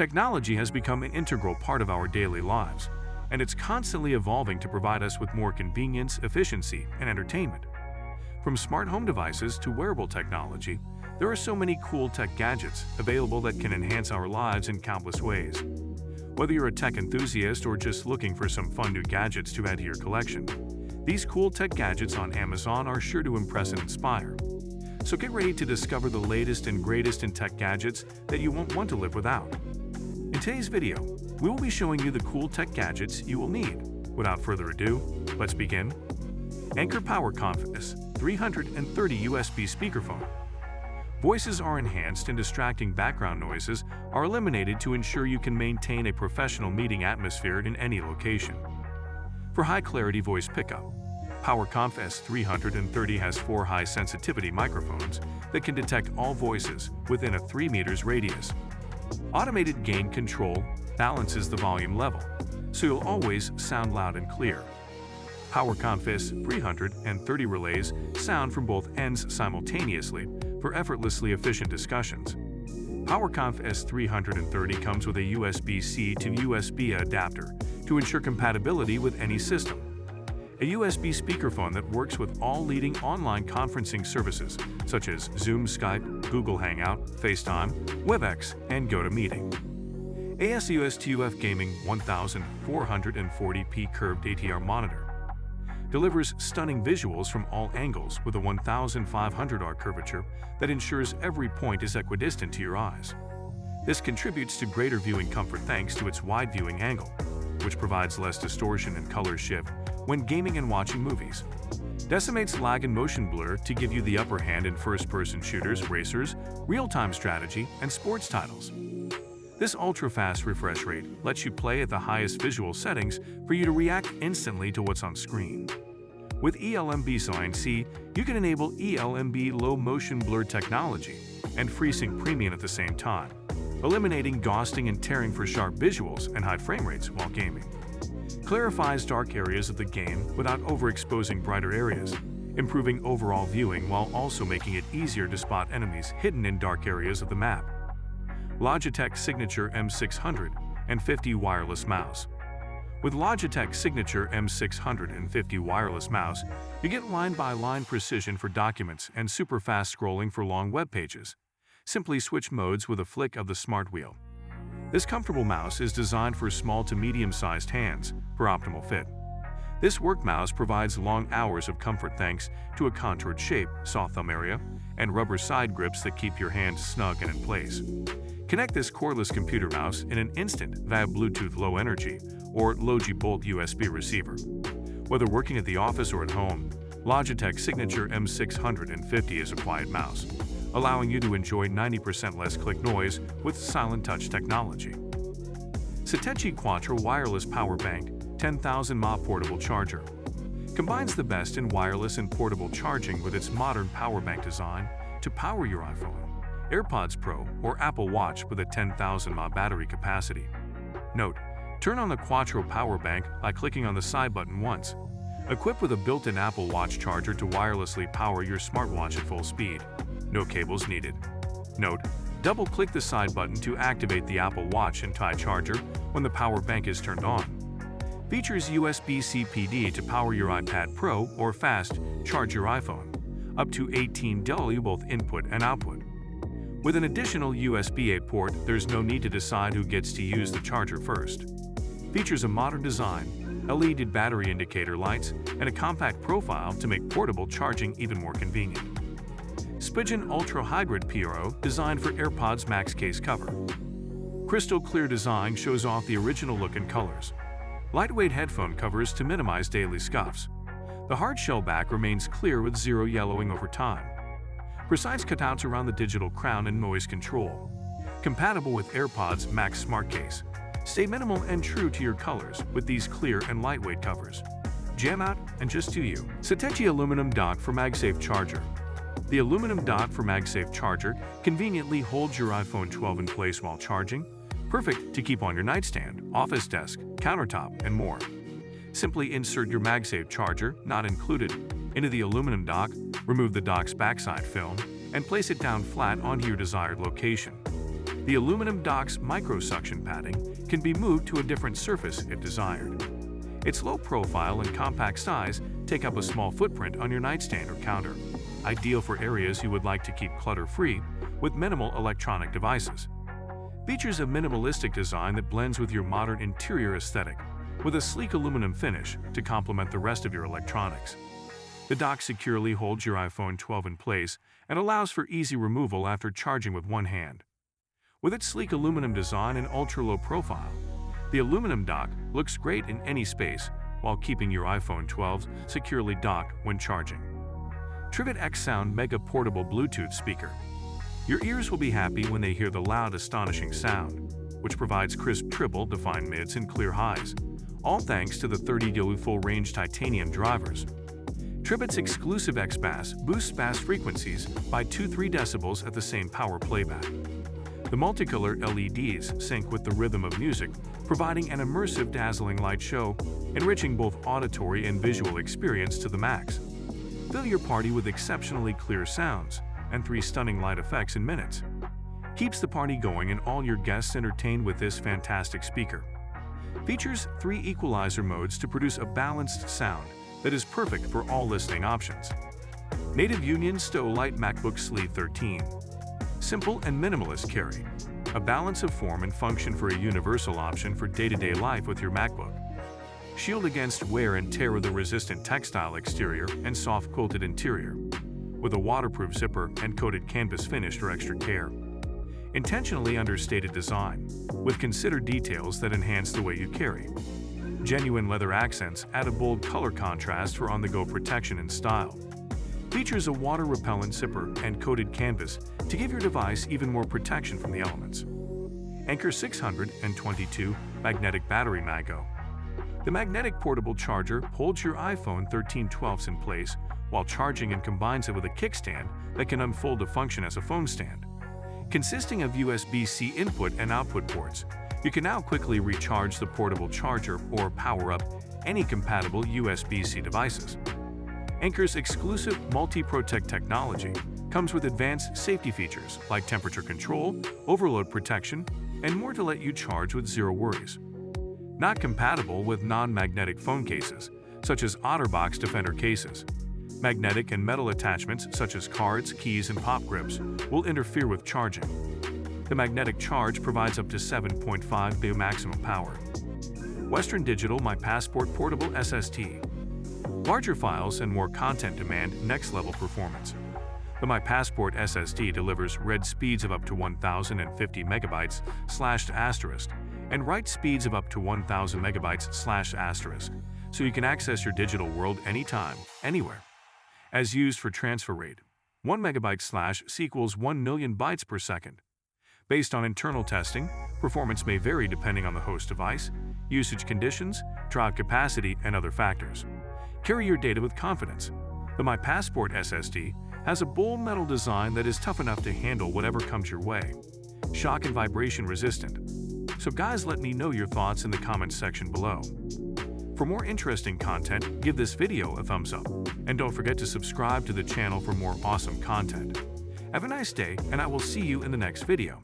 Technology has become an integral part of our daily lives, and it's constantly evolving to provide us with more convenience, efficiency, and entertainment. From smart home devices to wearable technology, there are so many cool tech gadgets available that can enhance our lives in countless ways. Whether you're a tech enthusiast or just looking for some fun new gadgets to add to your collection, these cool tech gadgets on Amazon are sure to impress and inspire. So get ready to discover the latest and greatest in tech gadgets that you won't want to live without. In today's video, we will be showing you the cool tech gadgets you will need. Without further ado, let's begin. Anker PowerConf S330 USB speakerphone. Voices are enhanced and distracting background noises are eliminated to ensure you can maintain a professional meeting atmosphere in any location. For high-clarity voice pickup, PowerConf S330 has 4 high-sensitivity microphones that can detect all voices within a 3 meters radius. Automated gain control balances the volume level, so you'll always sound loud and clear. PowerConf S330 relays sound from both ends simultaneously for effortlessly efficient discussions. PowerConf S330 comes with a USB-C to USB adapter to ensure compatibility with any system. A USB speakerphone that works with all leading online conferencing services such as Zoom, Skype, Google Hangout, FaceTime, WebEx, and GoToMeeting. ASUS-TUF Gaming 1440p curved ATR monitor delivers stunning visuals from all angles with a 1500R curvature that ensures every point is equidistant to your eyes. This contributes to greater viewing comfort thanks to its wide viewing angle, which provides less distortion and color shift when gaming and watching movies. Decimates lag and motion blur to give you the upper hand in first-person shooters, racers, real-time strategy, and sports titles. This ultra-fast refresh rate lets you play at the highest visual settings for you to react instantly to what's on screen. With eLMB SoC, you can enable eLMB low motion blur technology and FreeSync Premium at the same time, eliminating ghosting and tearing for sharp visuals and high frame rates while gaming. Clarifies dark areas of the game without overexposing brighter areas, improving overall viewing while also making it easier to spot enemies hidden in dark areas of the map. Logitech Signature M650 wireless mouse. With Logitech Signature M650 wireless mouse, you get line-by-line precision for documents and super fast scrolling for long web pages. Simply switch modes with a flick of the smart wheel. This comfortable mouse is designed for small to medium-sized hands for optimal fit. This work mouse provides long hours of comfort thanks to a contoured shape, soft thumb area, and rubber side grips that keep your hands snug and in place. Connect this cordless computer mouse in an instant via Bluetooth Low Energy or Logi Bolt USB receiver. Whether working at the office or at home, Logitech Signature M650 is a quiet mouse, allowing you to enjoy 90% less click noise with silent touch technology. Satechi Quattro Wireless Power Bank 10,000 mAh portable charger combines the best in wireless and portable charging with its modern power bank design to power your iPhone, AirPods Pro, or Apple Watch with a 10,000 mAh battery capacity. Note: turn on the Quattro power bank by clicking on the side button once. Equipped with a built-in Apple Watch charger to wirelessly power your smartwatch at full speed. No cables needed. Note: double-click the side button to activate the Apple Watch and tie charger when the power bank is turned on. Features USB-C PD to power your iPad Pro or fast charge your iPhone, up to 18W both input and output. With an additional USB-A port, there's no need to decide who gets to use the charger first. Features a modern design, LED battery indicator lights, and a compact profile to make portable charging even more convenient. Spigen Ultra Hybrid PRO designed for AirPods Max case cover. Crystal clear design shows off the original look and colors. Lightweight headphone covers to minimize daily scuffs. The hard shell back remains clear with zero yellowing over time. Precise cutouts around the digital crown and noise control. Compatible with AirPods Max Smart Case. Stay minimal and true to your colors with these clear and lightweight covers. Jam out and just do you. Satechi Aluminum Dock for MagSafe Charger. The aluminum dock for MagSafe charger conveniently holds your iPhone 12 in place while charging, perfect to keep on your nightstand, office desk, countertop, and more. Simply insert your MagSafe charger, not included, into the aluminum dock, remove the dock's backside film, and place it down flat onto your desired location. The aluminum dock's micro-suction padding can be moved to a different surface if desired. Its low profile and compact size take up a small footprint on your nightstand or counter, ideal for areas you would like to keep clutter-free with minimal electronic devices. Features a minimalistic design that blends with your modern interior aesthetic, with a sleek aluminum finish to complement the rest of your electronics. The dock securely holds your iPhone 12 in place and allows for easy removal after charging with one hand. With its sleek aluminum design and ultra-low profile, the aluminum dock looks great in any space while keeping your iPhone 12 securely docked when charging. Trivit X Sound Mega Portable Bluetooth Speaker. Your ears will be happy when they hear the loud, astonishing sound, which provides crisp treble-defined mids and clear highs, all thanks to the 30 dB full-range titanium drivers. Trivit's exclusive X-Bass boosts bass frequencies by 2-3 decibels at the same power playback. The multicolor LEDs sync with the rhythm of music, providing an immersive, dazzling light show, enriching both auditory and visual experience to the max. Fill your party with exceptionally clear sounds and 3 stunning light effects in minutes. Keeps the party going and all your guests entertained with this fantastic speaker. Features 3 equalizer modes to produce a balanced sound that is perfect for all listening options. Native Union Stow Light MacBook Sleeve 13. Simple and minimalist carry. A balance of form and function for a universal option for day-to-day life with your MacBook. Shield against wear and tear with a resistant textile exterior and soft quilted interior, with a waterproof zipper and coated canvas finish for extra care. Intentionally understated design, with considered details that enhance the way you carry. Genuine leather accents add a bold color contrast for on-the-go protection and style. Features a water-repellent zipper and coated canvas to give your device even more protection from the elements. Anker 622 Magnetic Battery Mago. The magnetic portable charger holds your iPhone 13 12s in place while charging and combines it with a kickstand that can unfold to function as a phone stand. Consisting of USB-C input and output ports, you can now quickly recharge the portable charger or power up any compatible USB-C devices. Anker's exclusive Multi-Protect technology comes with advanced safety features like temperature control, overload protection, and more to let you charge with zero worries. Not compatible with non-magnetic phone cases, such as OtterBox Defender cases. Magnetic and metal attachments such as cards, keys, and pop grips will interfere with charging. The magnetic charge provides up to 7.5 VA maximum power. Western Digital My Passport Portable SSD. Larger files and more content demand next-level performance. The My Passport SSD delivers read speeds of up to 1050 megabytes / and write speeds of up to 1000 megabytes / so you can access your digital world anytime, anywhere. As used for transfer rate, 1 megabyte / equals 1 million bytes per second. Based on internal testing, performance may vary depending on the host device, usage conditions, drive capacity, and other factors. Carry your data with confidence. The My Passport SSD has a bold metal design that is tough enough to handle whatever comes your way. Shock and vibration resistant. So guys, let me know your thoughts in the comments section below. For more interesting content, give this video a thumbs up. And don't forget to subscribe to the channel for more awesome content. Have a nice day, and I will see you in the next video.